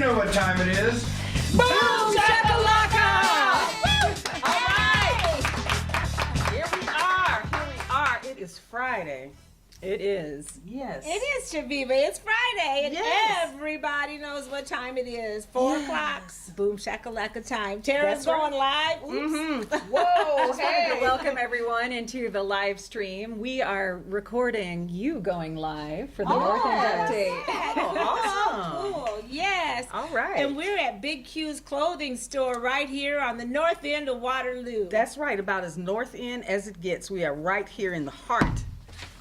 know what time it is. Boom shakalaka! All right. Here we are. It is Friday. It is. Yes. It is, Chaveevah. It's Friday, and Yes. everybody knows what time it is. 4 o'clock. Boom shakalaka time. Tara's going live. Oops. Whoa, hey. Welcome everyone into the live stream. We are recording you going live for the North End Update. Awesome. Cool. Yes. All right. And we're at Big Q's clothing store right here on the north end of Waterloo. That's right, about as north end as it gets. We are right here in the heart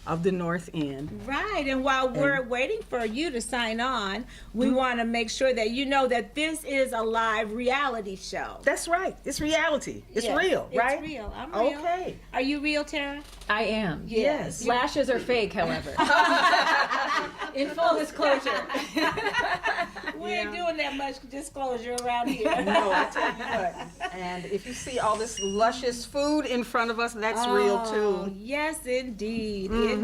of the North End. Right, and while we're waiting for you to sign on, we want to make sure that you know that this is a live reality show. That's right. It's reality. It's Yes, real, right? It's real. I'm real. Okay. Are you real, Tara? I am. Yes. Lashes are fake, however. In full disclosure. We ain't doing that much disclosure around here. No, I tell you what. And if you see all this luscious food in front of us, that's real too. Yes, indeed. Indeed.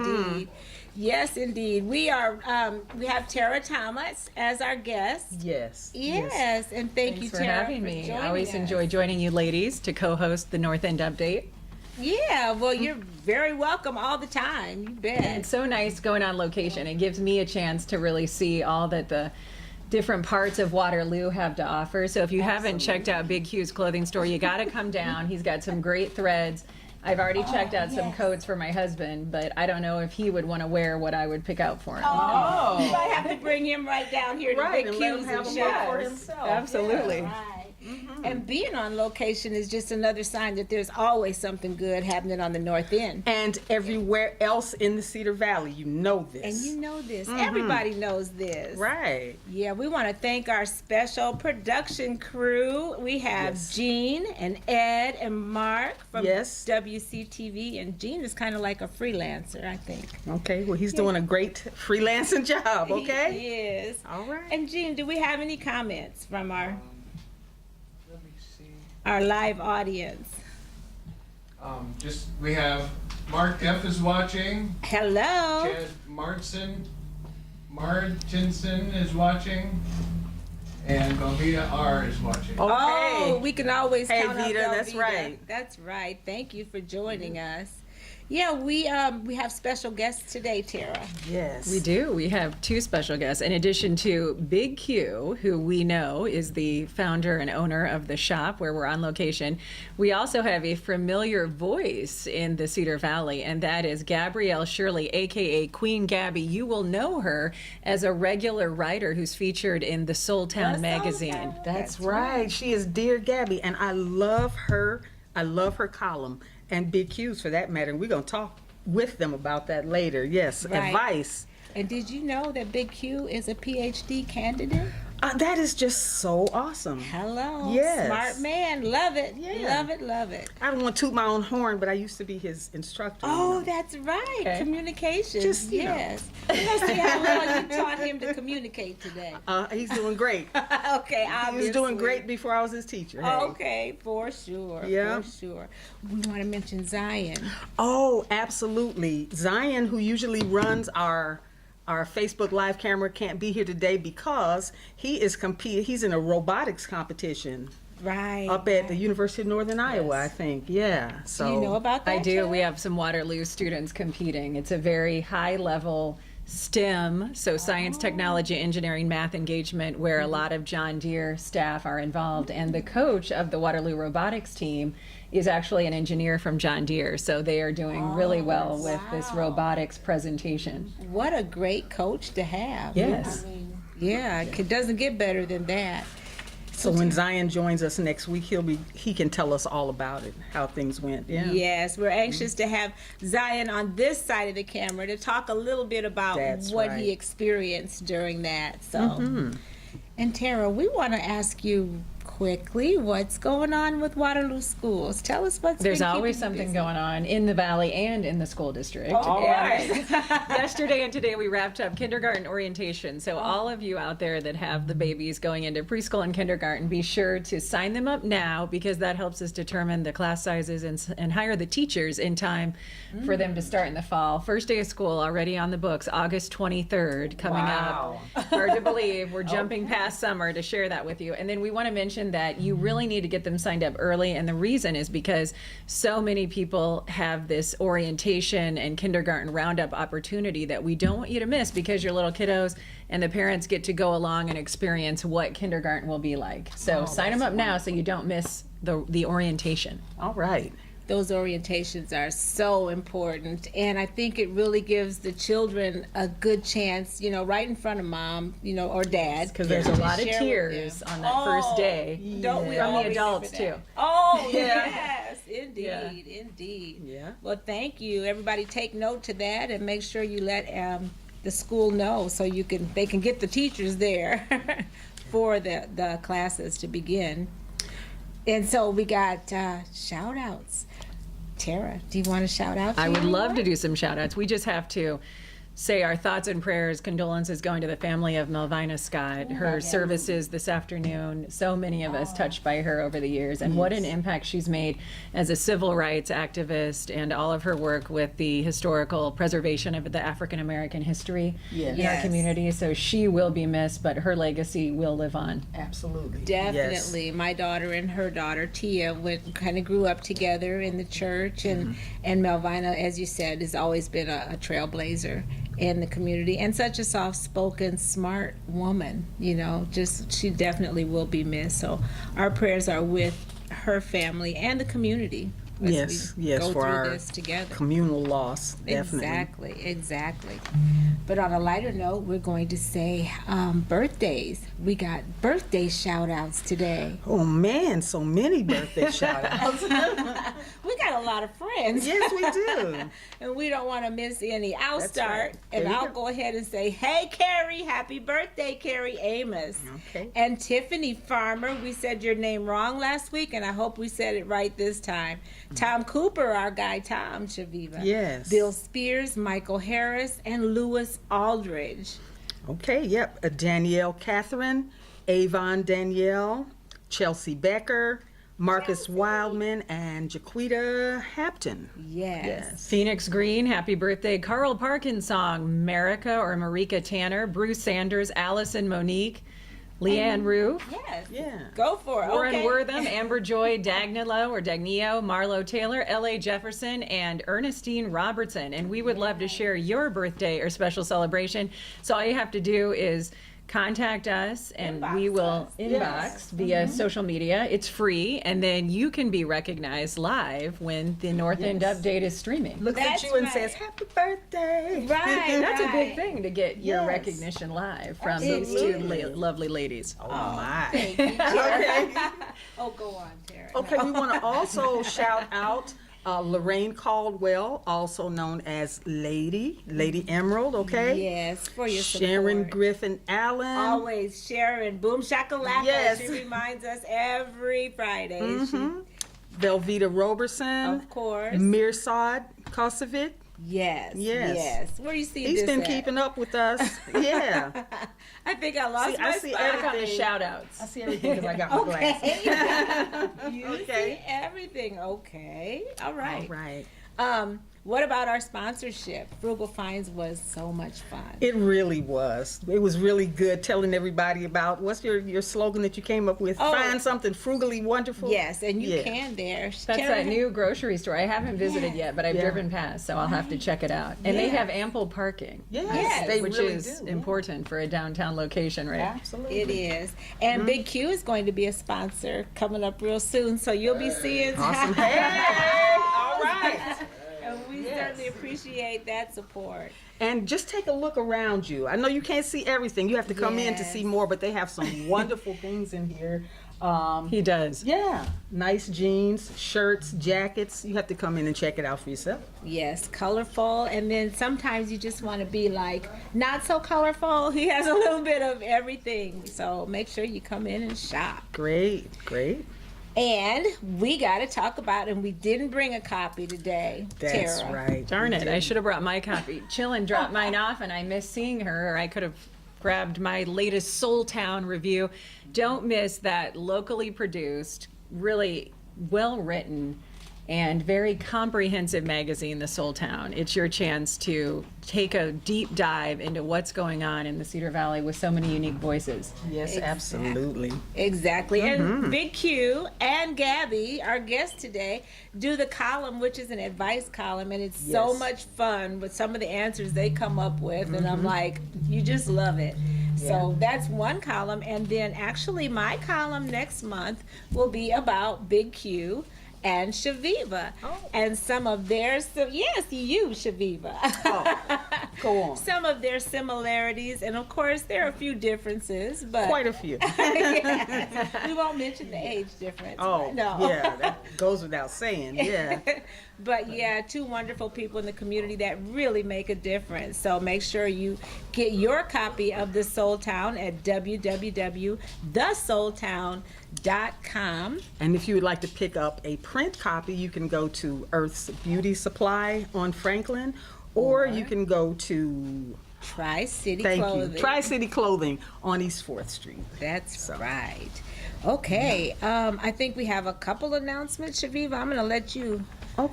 Yes, indeed. We are. We have Tara Thomas as our guest. Yes. Yes, and thank you, Thanks for Tara, having for me. joining I always us. enjoy joining you ladies to co-host the North End Update. Yeah, well, you're very welcome all the time. You bet. It's so nice going on location. It gives me a chance to really see all that the different parts of Waterloo have to offer. So if you haven't checked out Big Q's clothing store, you got to come down. He's got some great threads. I've already checked out some coats for my husband, but I don't know if he would want to wear what I would pick out for him. Oh, you might have to bring him right down here to Right, Big and let Q's him have and a look show for us. himself. Absolutely. Right. And being on location is just another sign that there's always something good happening on the North End. And everywhere else in the Cedar Valley, you know this. And you know this. Everybody knows this. Right. Yeah, we want to thank our special production crew. We have Jean and Ed and Mark from WCTV. And Jean is kind of like a freelancer, I think. Okay, well, he's doing a great freelancing job, okay? He is. All right. And Jean, do we have any comments from our Let me see. live audience? We have Mark F. is watching. Hello. Chad Martinson is watching. And Velveeta R. is watching. Oh, we can always Hey, count Vita, on that's Velveeta. right. That's right. Thank you for joining us. Yeah, we have special guests today, Tara. Yes. We do. We have two special guests. In addition to Big Q, who we know is the founder and owner of the shop where we're on location, we also have a familiar voice in the Cedar Valley, and that is Gabrielle Shirley, a.k.a. Queen Gabby. You will know her as a regular writer who's featured in the Soul Town magazine. That's right. She is Dear Gabby, and I love her. I love her column, and Big Q's for that matter. And we're going to talk with them about that later. Yes, Right. advice. And did you know that Big Q is a PhD candidate? That is just so awesome. Hello. Yes. Smart man. Love it. Yeah. Love it. Love it. I don't want to toot my own horn, but I used to be his instructor. Oh, that's right. Okay. Communication. Just, you know. yes. Let's see how well you taught him to communicate today. He's doing great. Okay, He obviously. was doing great before I was his teacher. Hey. Okay, for sure. Yeah. For sure. We want to mention Zion. Oh, absolutely. Zion, who usually runs our Facebook live camera, can't be here today because he is he's in a robotics competition Right. up at the University of Northern Iowa, I think. Yeah. So Do you know about that? I do. Tara? We have some Waterloo students competing. It's a very high level STEM, so science, technology, engineering, math engagement, where a lot of John Deere staff are involved. And the coach of the Waterloo robotics team is actually an engineer from John Deere. So they are doing really well with this robotics presentation. What a great coach to have. Yes. I mean, yeah, it doesn't get better than that. So when Zion joins us next week, he can tell us all about it, how things went. Yeah. Yes, we're anxious to have Zion on this side of the camera to talk a little bit about That's what right. he experienced during that. So, and Tara, we want to ask you quickly, what's going on with Waterloo schools? Tell us what's There's been always keeping you something busy. going on in the Valley and in the school district. All right. Yesterday and today we wrapped up kindergarten orientation. So all of you out there that have the babies going into preschool and kindergarten, be sure to sign them up now, because that helps us determine the class sizes and hire the teachers in time for them to start in the fall. First day of school already on the books, August 23rd coming up. Hard to believe. We're jumping past summer to share that with you. And then we want to mention that you really need to get them signed up early. And the reason is because so many people have this orientation and kindergarten roundup opportunity that we don't want you to miss, because your little kiddos and the parents get to go along and experience what kindergarten will be like. So sign them up now so you don't miss the orientation. All right. Those orientations are so important, and I think it really gives the children a good chance, right in front of mom, or dad. Because there's a lot of tears on that first day. Don't we From all the adults remember too. that? Oh, yes, indeed, indeed. Yeah. Well, thank you. Everybody take note to that, and make sure you let the school know so they can get the teachers there for the classes to begin. And so we got shout outs. Tara, do you want to shout out? I would love to do some shout outs. We just have to say our thoughts and prayers, condolences going to the family of Melvina Scott. Her services this afternoon, so many of us touched by her over the years, and what an impact she's made as a civil rights activist, and all of her work with the historical preservation of the African American history in our community. So she will be missed, but her legacy will live on. Absolutely. Definitely. Yes. My daughter and her daughter Tia kind of grew up together in the church, and Melvina, as you said, has always been a trailblazer in the community, and such a soft-spoken, smart woman. She definitely will be missed. So our prayers are with her family and the community as we go for through our this together. communal loss, definitely. Exactly. But on a lighter note, we're going to say birthdays. We got birthday shout-outs today. Oh man, so many birthday shout-outs. We got a lot of friends. Yes, we do. And we don't want to miss any. I'll That's start, right. and There you I'll go. go ahead and say, hey, Carrie, happy birthday, Carrie Amos. Okay. And Tiffany Farmer, we said your name wrong last week, and I hope we said it right this time. Tom Cooper, our guy Tom, Chaveevah. Yes. Bill Spears, Michael Harris, and Lewis Aldridge. Okay, yep. Danielle Catherine, Avon Danielle, Chelsea Becker, Marcus Wildman, and Jaquita Hampton. Yes. Phoenix Green, happy birthday. Carl Parkinsong, Marika or Marika Tanner, Bruce Sanders, Allison Monique, Leanne Rue, Yes. Yeah. Go for it. Warren Okay. Wortham, Amber Joy, Dagnilo or Dagnio, Marlo Taylor, L.A. Jefferson, and Ernestine Robertson. And we would love to share your birthday or special celebration. So all you have to do is contact us, and we will inbox via social media. It's free, and then you can be recognized live when the North End Update is streaming. Looks That's at you and right. says, "Happy birthday!" Right. That's a big right. thing to get your Yes. recognition live from these two lovely ladies. Oh my. Thank you, Tara. Oh, go on, Tara. Okay, we want to also shout out Lorraine Caldwell, also known as Lady Emerald, okay? Yes, for your Sharon support. Griffin Allen. Always Sharon, boom shakalaka. Yes. She reminds us every Friday. Velveeta Roberson. Of course. Mirsad Kosovic. Yes. Yes. Yes. Where you see He's this been at? keeping up with us. Yeah. I think I lost See, my I see spot. Eric on the shout-outs. I see everything because I got my glasses. Okay. You Okay. see everything. Okay. All right. All right. What about our sponsorship? Frugal Finds was so much fun. It really was. It was really good telling everybody about, what's your slogan that you came up with? Oh. Find something frugally wonderful. Yes, and you Yeah. can there. That's Tara, that new grocery store. I haven't visited yet, but I've Yeah. driven past, so I'll have to check it out. And they Yeah. have ample parking. Yes, they which really is do. important for a downtown location, right? Absolutely. It is. And Big Q is going to be a sponsor coming up real soon, so you'll be seeing. Awesome. Hey, all right. And we certainly appreciate that support. And just take a look around you. I know you can't see everything. You have to come in to Yes. see more, but they have some wonderful things in here. He does. Yeah, nice jeans, shirts, jackets. You have to come in and check it out for yourself. Yes, colorful. And then sometimes you just want to be like, not so colorful. He has a little bit of everything. So make sure you come in and shop. Great, great. And we got to talk about, and we didn't bring a copy today, That's Tara. right. Darn it, I should have brought my copy. Chillin dropped mine off and I missed seeing her, or I could have grabbed my latest Soul Town review. Don't miss that locally produced, really well written, and very comprehensive magazine, The Soul Town. It's your chance to take a deep dive into what's going on in the Cedar Valley with so many unique voices. Yes, absolutely. Exactly. And Big Q and Gabby, our guest today, do the column, which is an advice column, and it's so Yes. much fun with some of the answers they come up with, and I'm like, you just love it. So that's one column, and then actually my column next month will be about Big Q and Chaveevah, and some of their, yes, you, Chaveevah. Go on. Some of their similarities, and of course there are a few differences, but Quite a few. yes. We won't mention the age difference. Oh, no. yeah, that goes without saying. Yeah. But yeah, two wonderful people in the community that really make a difference. So make sure you get your copy of The Soul Town at www.thesoultown.com. And if you would like to pick up a print copy, you can go to Earth's Beauty Supply on Franklin, or you can go to Tri-City Thank Clothing. you. Tri-City Clothing on East 4th Street. That's right. Okay, I think we have a couple announcements, Chaveevah. I'm going to let you All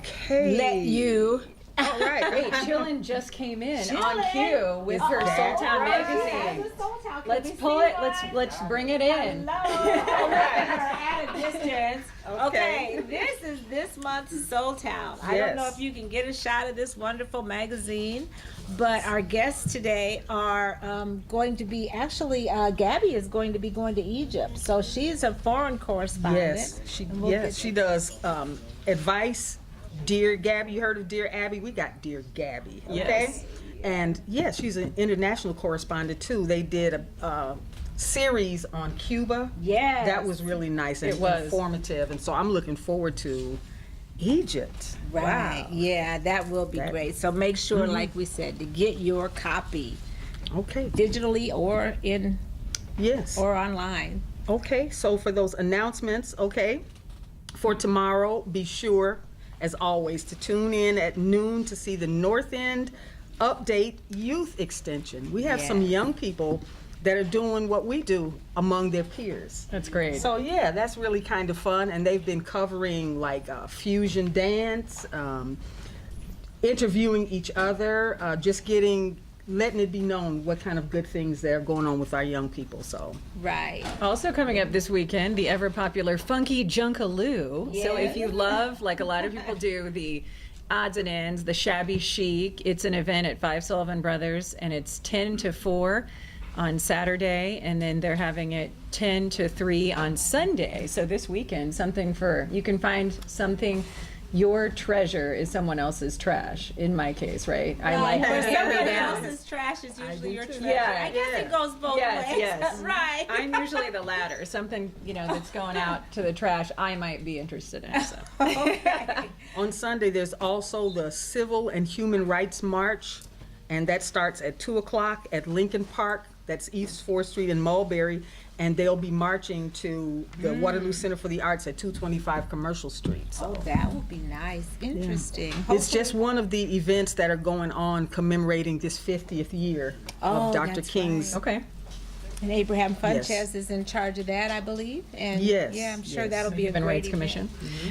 right. Hey, Chillin just came in on cue with her Soul Town magazine. Let's pull it. Let's bring it in. At a distance. Okay, this is this month's Soul Town. I don't know Yes. if you can get a shot of this wonderful magazine, but our guests today are going to be, actually, Gabby is going to be going to Egypt. So she's a foreign correspondent. Yes, And we'll get- she does advice. Dear Gabby, you heard of Dear Abby? We got Dear Gabby. Okay? Yes. And yes, she's an international correspondent too. They did a series on Cuba. Yes. That was really nice and It was. informative. And so I'm looking forward to Egypt. Right. Wow. Yeah, that will be That- great. So make sure, like we said, to get your copy Okay. digitally or Yes. or online. Okay, so for those announcements, okay, for tomorrow, be sure, as always, to tune in at noon to see the North End Update Youth Extension. We have some Yeah. young people that are doing what we do among their peers. That's great. So yeah, that's really kind of fun, and they've been covering like fusion dance, interviewing each other, just letting it be known what kind of good things that are going on with our young people. So Right. Also coming up this weekend, the ever popular Funky Junkaloo. So if you love, like a lot of people do, the odds and ends, the shabby chic, it's an event at 5 Sullivan Brothers, and it's 10 to 4 on Saturday, and then they're having it 10 to 3 on Sunday. So this weekend, you can find something. Your treasure is someone else's trash, in my case, right? I like Or to hand me someone down. else's trash is usually your treasure. Yeah, I guess yeah. it goes both Yes, ways. yes. Right. I'm usually the latter. Something, that's going out to the trash, I might be interested in. So. on Sunday, there's also the Civil and Human Rights March, and that starts at 2 o'clock at Lincoln Park. That's East 4th Street in Mulberry, and they'll be marching to the Waterloo Center for the Arts at 225 Commercial Street. So Oh, that would be nice. Interesting. it's just one of the events that are going on commemorating this 50th year Oh, of Dr. that's King's. Okay. And Abraham Funches Yes. is in charge of that, I believe. And Yes, yeah, I'm sure yes. that'll be a Human great Rights event. Commission.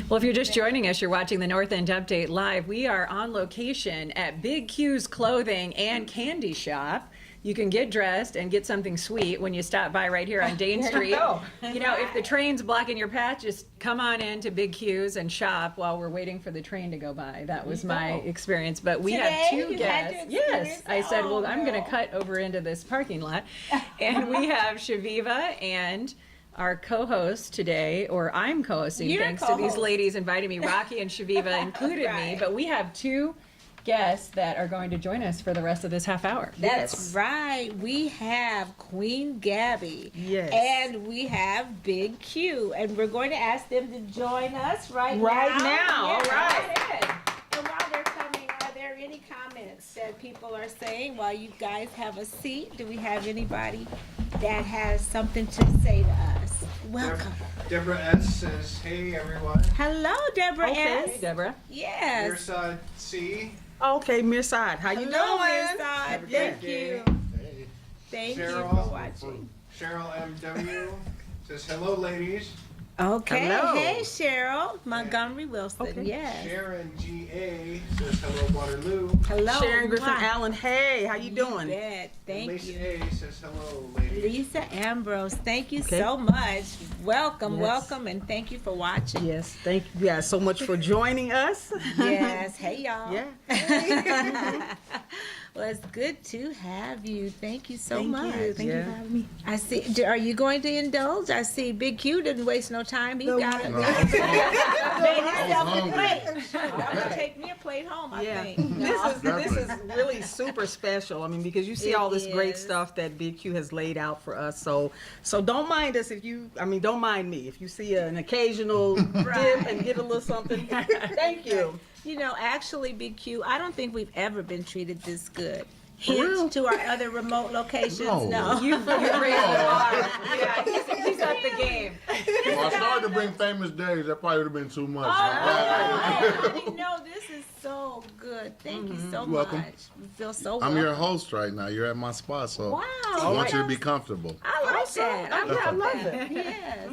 Well, if you're just joining us, you're watching the North End Update Live. We are on location at Big Q's Clothing and Candy Shop. You can get dressed and get something sweet when you stop by right here on Dane Street. If the train's blocking your path, just come on in to Big Q's and shop while we're waiting for the train to go by. That was my experience. But we Today? have two You had to guests. experience Yes, that? I said, Oh, well, I'm going no. to cut over into this parking lot. And we have Chaveevah and our co-host today, or I'm co-hosting, You're thanks to these co-host. ladies inviting me. Rocki and Chaveevah included me, Right. but we have two guests that are going to join us for the rest of this half hour. That's right. We have Queen Gabby. Yes. And we have Big Q. And we're going to ask them to join us right now. now. All right. ahead. And while they're coming, are there any comments that people are saying while you guys have a seat? Do we have anybody that has something to say to us? Welcome. Deborah S. says, hey everyone. Hello, Deborah Okay. S. Hey, Deborah. Yes. Mirsad C. Okay, Mirsad, how you Hello, doing? Mirsad. a Thank great you. day. Thank you Cheryl. for watching. Cheryl M.W. says, hello ladies. Okay. Hello. Hey, Cheryl. Montgomery Wilson. Okay. Yes. Sharon G.A. says, hello Waterloo. Hello. Sharon Griffin Mwah. Allen, hey, how you doing? Bet. Thank Lisa you. A. says, hello ladies. Lisa Ambrose, thank you Okay. so much. Welcome, Yes. welcome, and thank you for watching. Yes, thank you guys so much for joining us. Yes. Hey, y'all. Yeah. Well, it's good to have you. Thank you so Thank much. you. Thank you Yeah. for having me. I see. Are you going to indulge? I see Big Q didn't waste no time. He got it. No, I was Made himself a hungry. plate. I'm gonna take me a plate home. I Yeah, think. this is really super special. I mean, because you see It all this great is. stuff that Big Q has laid out for us. So don't mind us if you. I mean, don't mind me if you see an occasional dip and get a little something. Thank you. You know, actually, Big Q, I don't think we've ever been treated this good. real? Hint to our other remote locations. No. You raised the bar. Yeah, he's up the game. Well, I started to bring famous days. That probably would have been too much. You know, this is so good. Thank you so You're welcome. much. We feel so I'm welcome. your host right now. You're at my spot, so Wow. I want you to be comfortable. I like that. I love it. Yes.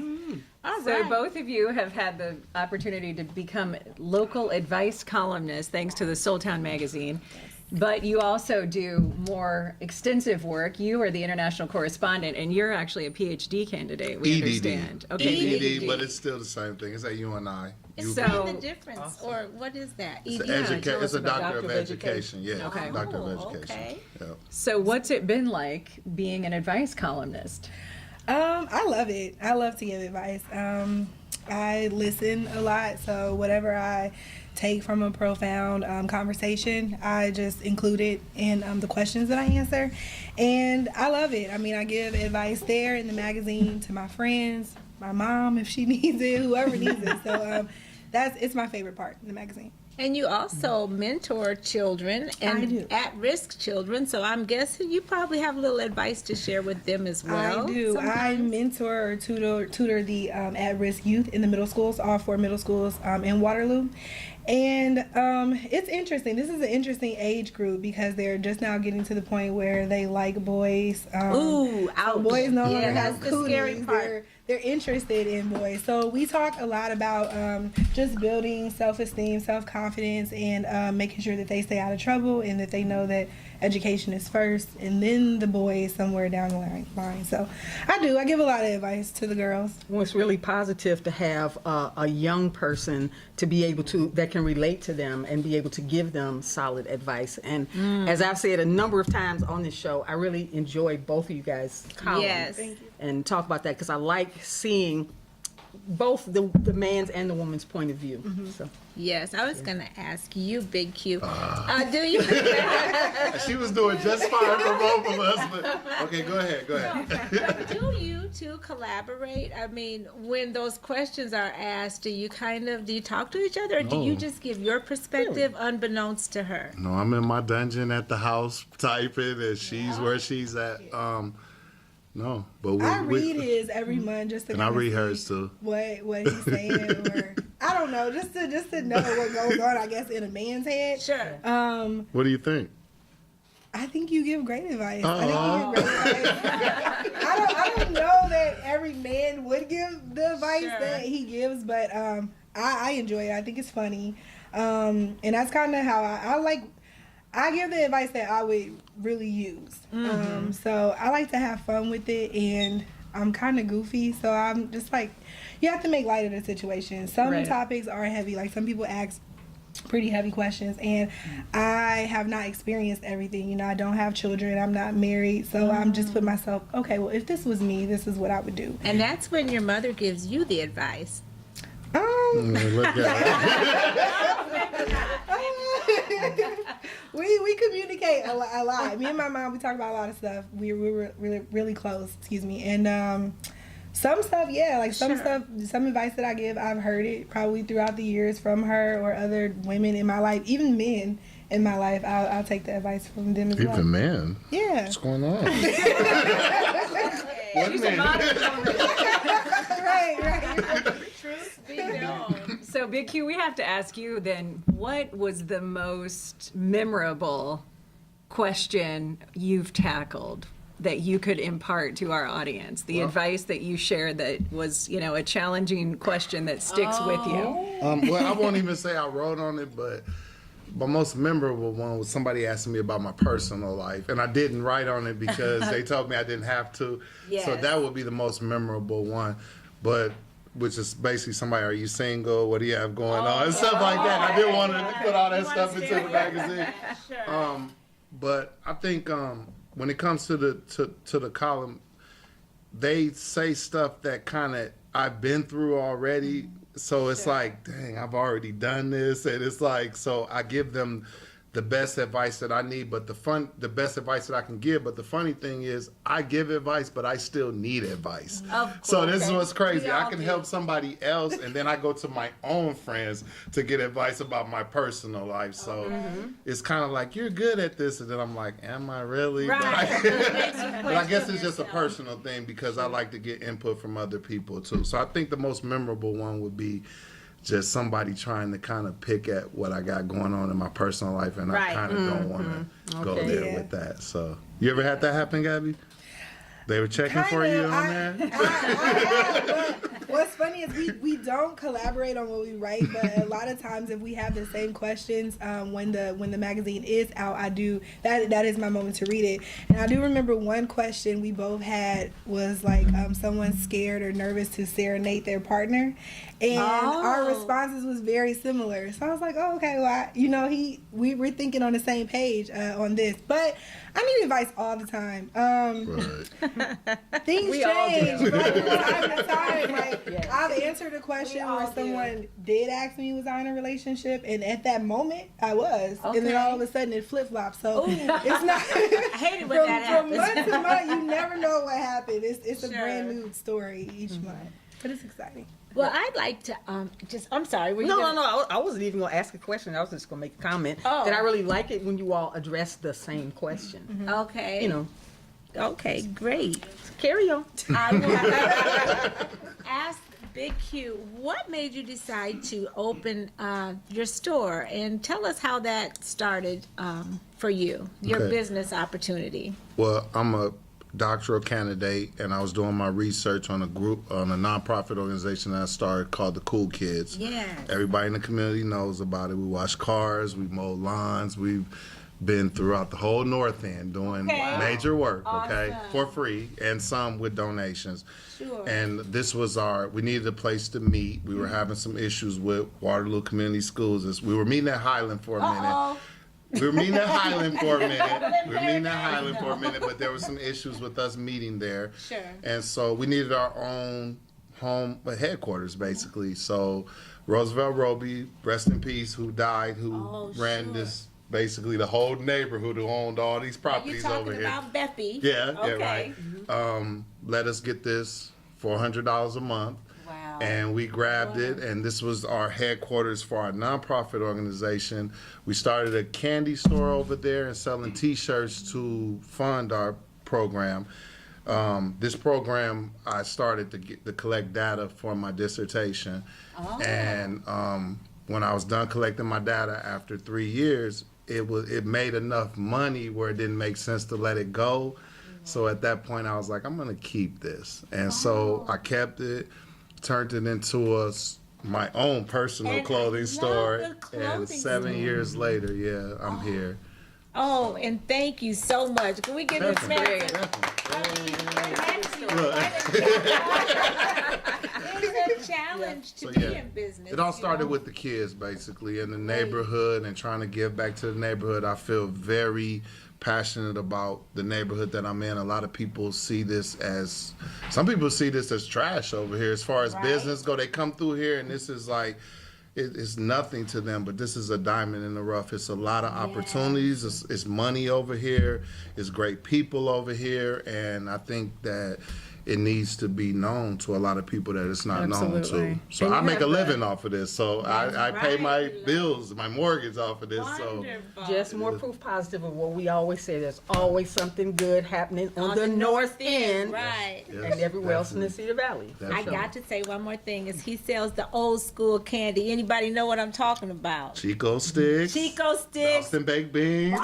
All So right. both of you have had the opportunity to become local advice columnists thanks to the Soul Town magazine. But you also do more extensive work. You are the international correspondent, and you're actually a PhD candidate, we understand. Okay. EDD, but it's still the same thing. It's at UNI. Explain So- the difference, or what is that? It's, ED? tell us it's a about doctor Doctor of of education. Yeah, Okay. doctor of Oh, education. okay. Yep. So what's it been like being an advice columnist? I love it. I love to give advice. I listen a lot, so whatever I take from a profound conversation, I just include it in the questions that I answer. And I love it. I mean, I give advice there in the magazine to my friends, my mom if she needs it, whoever needs it. So it's my favorite part in the magazine. And you also mentor children and I do. at-risk children, so I'm guessing you probably have a little advice to share with them as well. I do. I sometimes. mentor or tutor the at-risk youth in the middle schools, all 4 middle schools in Waterloo. And it's interesting. This is an interesting age group because they're just now getting to the point where they like boys. Ooh, So ouch. boys no longer Yeah, have that's the scary cooties. part. They're interested in boys. So we talk a lot about just building self-esteem, self-confidence, and making sure that they stay out of trouble and that they know that education is first and then the boys somewhere down the line. So I give a lot of advice to the girls. Well, it's really positive to have a young person to be able to, that can relate to them and be able to give them solid advice. And as I've said a number of times on this show, I really enjoy both of you guys' columns Yes. and talk about that because I like seeing both the man's and the woman's point of view. So. Yes, I was going to ask you, Big Q. Do you? She was doing just fine for both of us, but okay, go ahead. Do you two collaborate? I mean, when those questions are asked, do you talk to each other, or do you No. just give your perspective unbeknownst to her? No, I'm in my dungeon at the house typing, and she's where she's at. No, but I read his every month just to and I kinda read see hers too. what he's saying, or I don't know, just to know what goes on, I guess, in a man's head. Sure. What do you think? I think you give great advice. I think you give great advice. I don't know that every man would give the advice Sure. that he gives, but I enjoy it. I think it's funny, and that's kind of how I like. I give the advice that I would really use. So I like to have fun with it, and I'm kind of goofy, so I'm just like, you have to make light of the situation. Some Right. topics are heavy, like some people ask pretty heavy questions, and I have not experienced everything. You know, I don't have children, I'm not married, so I'm just put myself, okay, well, if this was me, this is what I would do. And that's when your mother gives you the advice. Look at we communicate a lot. Me and my mom, we talk about a lot of stuff. We were really close. Excuse me. And some stuff, yeah, like some stuff, some advice that I give, I've heard it probably throughout the years from her or other women in my life, even men in my life. I'll take the advice from them as well. Even men. Yeah. What's going on? She's a modern woman. Right. Truth be known. So, Big Q, we have to ask you then, what was the most memorable question you've tackled that you could impart to our audience? The advice that you shared that was, a challenging question that sticks with you. Well, I won't even say I wrote on it, but my most memorable one was somebody asking me about my personal life, and I didn't write on it because they told me I didn't have to. Yes. So that would be the most memorable one. But which is basically somebody, are you single? What do you have going on? And stuff like that. I didn't want to put all that stuff into the magazine. But I think when it comes to the column, they say stuff that kind of I've been through already. So it's like, dang, I've already done this. And it's like, so I give them the best advice that I need, but the best advice that I can give. But the funny thing is, I give advice, but I still need advice. So this is what's crazy. I can help somebody else, and then I go to my own friends to get advice about my personal life. So it's kind of like, you're good at this, and then I'm like, am I really? Right. But I guess it's just a personal thing because I like to get input from other people too. So I think the most memorable one would be just somebody trying to kind of pick at what I got going on in my personal life, and I kind of don't want to go there with that. So, you ever had that happen, Gabby? They were checking for you on there? But what's funny is we don't collaborate on what we write, but a lot of times if we have the same questions when the magazine is out, I do that is my moment to read it. And I do remember one question we both had was like someone scared or nervous to serenade their partner, and our responses was very similar. So I was like, oh, okay, well, we're thinking on the same page on this, but I need advice all the time. Things change from time to time. Like I've answered a question where someone did ask me was I in a relationship, and at that moment I was, and then all of a sudden it flip flops. So it's not. I hate it when that happens. From month to month, you never know what happened. It's a brand new story each month, but it's exciting. Well, I'd like to I'm sorry. No. I wasn't even going to ask a question. I was just going to make a comment that I really like it when you all address the same question. Okay. Okay, great. Carry on. I will ask Big Q, what made you decide to open your store? And tell us how that started for you, your business opportunity. Well, I'm a doctoral candidate, and I was doing my research on a nonprofit organization that I started called the Cool Kids. Yes. Everybody in the community knows about it. We wash cars, we mow lawns, we've been throughout the whole North End doing major work, for free, and some with donations. Sure. And this was we needed a place to meet. We were having some issues with Waterloo Community Schools. We were meeting at Highland for a minute. We were meeting at Highland for a minute. But there were some issues with us meeting there. Sure. And so we needed our own home headquarters, basically. So Roosevelt Roby, rest in peace, who died, who ran this, basically the whole neighborhood, who owned all these properties over here. You're talking about Beppy. Yeah, right. Let us get this for $100 a month. Wow. And we grabbed it, and this was our headquarters for our nonprofit organization. We started a candy store over there and selling T-shirts to fund our program. This program I started to collect data for my dissertation. And when I was done collecting my data after 3 years, it made enough money where it didn't make sense to let it go. So at that point, I was like, I'm going to keep this. And so I kept it, turned it into my own personal clothing store. And 7 years later, I'm here. Oh, and thank you so much. Can we give you a smash? It's a challenge to be in business. It all started with the kids, basically, in the neighborhood and trying to give back to the neighborhood. I feel very passionate about the neighborhood that I'm in. A lot of people see this as, some people see this as trash over here as far as business go. They come through here and this is like, it's nothing to them, but this is a diamond in the rough. It's a lot of opportunities. It's money over here. It's great people over here, and I think that it needs to be known to a lot of people that it's not known to. Absolutely. So And I you make a have living off of this. So I pay my right. bills, my mortgage off of this. So Wonderful. Just more proof positive of what we always say. There's always something good happening on the north end Right. yes, and everywhere else in the definitely. Cedar Valley. I got to say one more thing is he sells the old school candy. Anybody know what I'm talking about? Chico sticks, Chico sticks. Boston baked beans,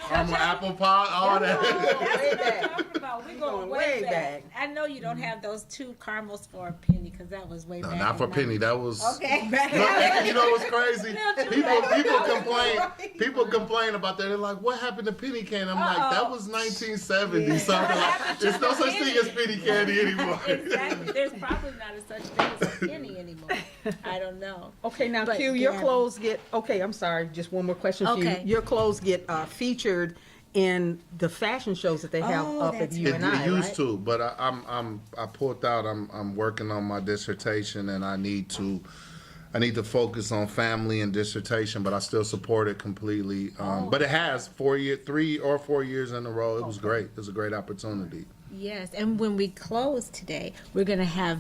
caramel apple pie, all that. That's what I'm talking about. We're going way back. back. I know you don't have those 2 caramels for a penny because that was way No, back. not for in penny. That was. Okay. Look, you know what's crazy? People complain about that. They're like, "What happened to penny candy?" I'm like, "That was 1970 something. Like, there's no such thing as penny candy anymore." Exactly. There's probably not a such thing as a penny anymore. I don't know. Okay, now But Q, your Gabby- clothes get, okay, I'm sorry, just one more question for Okay. you. Your clothes get featured in the fashion shows that they have Oh, up at that's UNI, It used right? to, but I pulled out. I'm working on my dissertation, and I need to focus on family and dissertation, but I still support it completely. But it has 3 or 4 years in a row. It was great. It was a great opportunity. Yes, and when we close today, we're going to have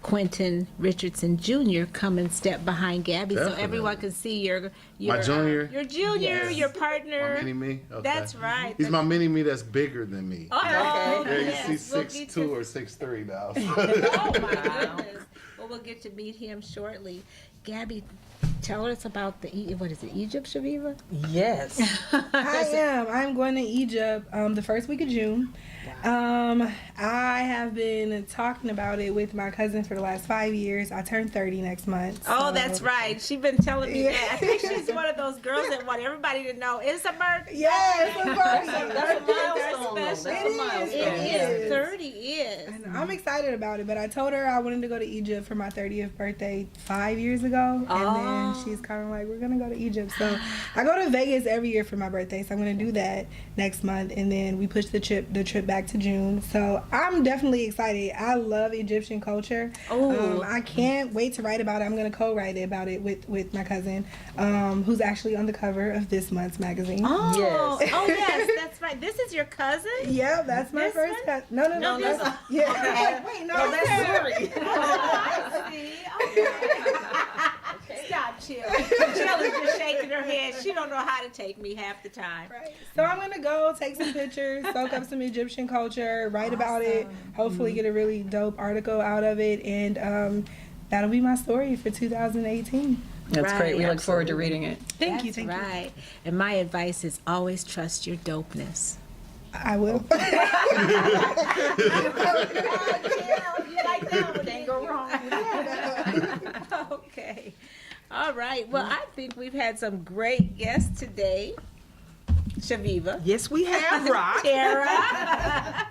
Quenton Richardson Jr. come and step behind Gabby so Definitely. everyone can see your My junior? your junior, Yes. your partner. My mini me. Okay. That's right. He's my mini me that's bigger than me. Oh, Yeah, yes. he's We'll get 6'2" to- or 6'3" now. Oh my goodness. Well, we'll get to meet him shortly. Gabby, tell us about what is it, Egypt, Chaveevah? Yes. I am. I'm going to Egypt the first week of June. I have been talking about it with my cousin for the last 5 years. I turn 30 next month. Oh, so- that's right. She's been telling me Yeah. that. I think she's one of those girls that want everybody to know it's a birthday. Yes, of course. That's a milestone, though. special. That's a milestone. It Yes. is. 30 is. And I'm excited about it, but I told her I wanted to go to Egypt for my 30th birthday 5 years ago, and Oh. then she's kind of like, we're gonna go to Egypt. So I go to Vegas every year for my birthday, so I'm gonna do that next month, and then we push the trip back to June. So I'm definitely excited. I love Egyptian culture. Oh. I can't wait to write about it. I'm gonna co-write about it with my cousin, who's actually on the cover of this month's magazine. Oh, Yes. oh yes, that's right. This is your cousin? Yeah, that's my This first one? cousin. No, No, that's this- yeah. Wait, no, that's Siri. Oh, I see. Okay. Stop, Chill. Chill is just shaking her head. She don't know how to take me half the time. Right. So I'm gonna go take some pictures, soak up some Egyptian culture, write about it, hopefully get a really dope article out of it, and that'll be my story for 2018. That's Right, great. We look forward to reading it. Thank you, That's thank you. right. And my advice is always trust your dopeness. I will. Can't go wrong with that. Okay. All right. Well, I think we've had some great guests today. Chaveevah. Yes, we have, Rock. Tara.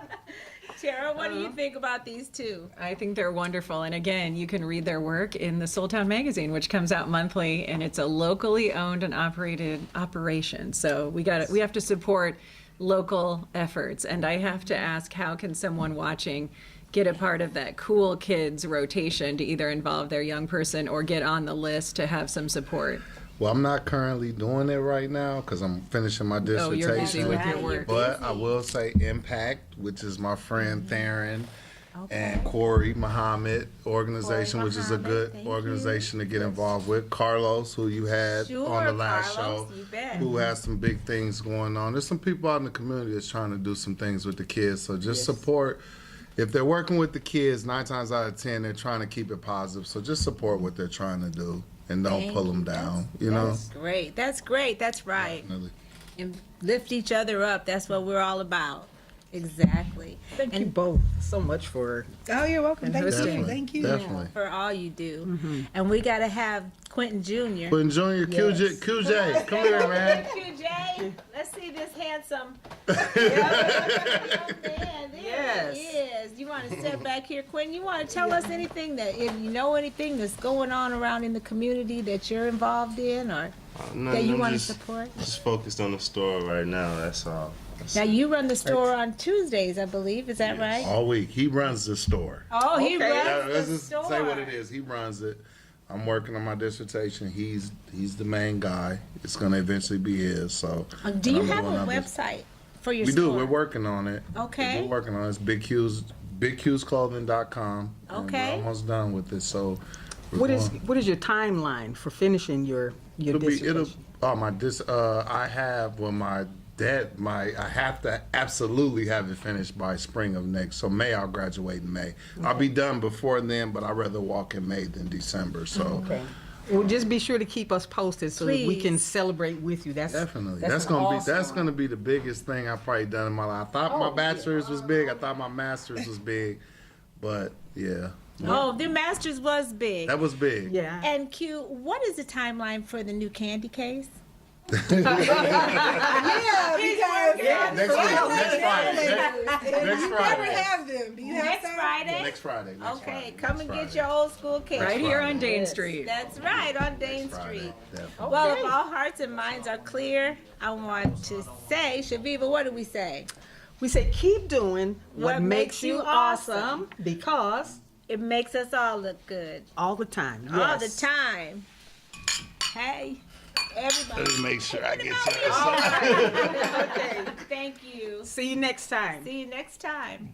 Tara, what do you think about these two? I think they're wonderful. And again, you can read their work in the Soul Town magazine, which comes out monthly, and it's a locally owned and operated operation. So we have to support local efforts. And I have to ask, how can someone watching get a part of that cool kids rotation to either involve their young person or get on the list to have some support? Well, I'm not currently doing it right now because I'm finishing my dissertation. Oh, you're busy with your Right, work. But I will say Impact, which is my friend Theron and Corey Muhammad organization, Corey which is a Muhammad, good thank organization to get involved with. Carlos, who you had Sure, on the last Carlos, show, you bet. who has some big things going on. There's some people out in the community that's trying to do some things with the kids. So just support. If they're working with the kids, 9 times out of 10, they're trying to keep it positive. So just support what they're trying to do and don't Thank pull them you. down. You know. That's great. That's great. That's right. Definitely. And lift each other up. That's what we're all about. Exactly. Thank you And- both so much for Oh, you're welcome. Thank hosting. you. Thank you. Definitely. For all you do. And we got to have Quenton Jr. Quentin Jr., QJ, come here, man. QJ, let's see this handsome young man. There Yes. he is. You want to step back here, Quentin? You want to tell us anything if you know anything that's going on around in the community that you're involved in or that you I'm want to just- support? Just focused on the store right now. That's all. Now you run the store on Tuesdays, I believe. Is that right? All week. He runs the store. Oh, he Okay. Yeah, runs let's the just store. say what it is. He runs it. I'm working on my dissertation. He's the main guy. It's gonna eventually be his. So. Do you and I'm have doing a other- website for your We store? do. We're working on it. Okay. We're working on it. It's BigQsClothing.com. And Okay. we're almost done with it. So. we're What is going- what is your timeline for finishing your dissertation? I have I have to absolutely have it finished by spring of next. So May I'll graduate in May. I'll be done before then, but I'd rather walk in May than December. So Okay. Well, just be sure to keep us posted so that we can Please. celebrate with you. definitely, that's that's an gonna awesome- that's gonna be the biggest thing I've probably done in my life. I thought my bachelor's was big. I thought my master's was big, but yeah, Oh, the Masters was big. that was big. Yeah. And Q, what is the timeline for the new candy case? Yeah, because Next week, next Friday, next you Friday. never have them. Do you have Next some? Friday? Next Friday. Next Okay, Friday, come next and Friday. get your old school cake. Right here on Friday. Dane Street. That's right, on Dane Friday, Street. definitely. Well, if all hearts and minds are clear, I want to say, Chaveevah, what do we say? We say keep doing what makes you awesome awesome. because It makes us all look good. all the time. Yes. All the time. Hey, everybody. Let me make sure I get Thank you. See you next time. See you next time.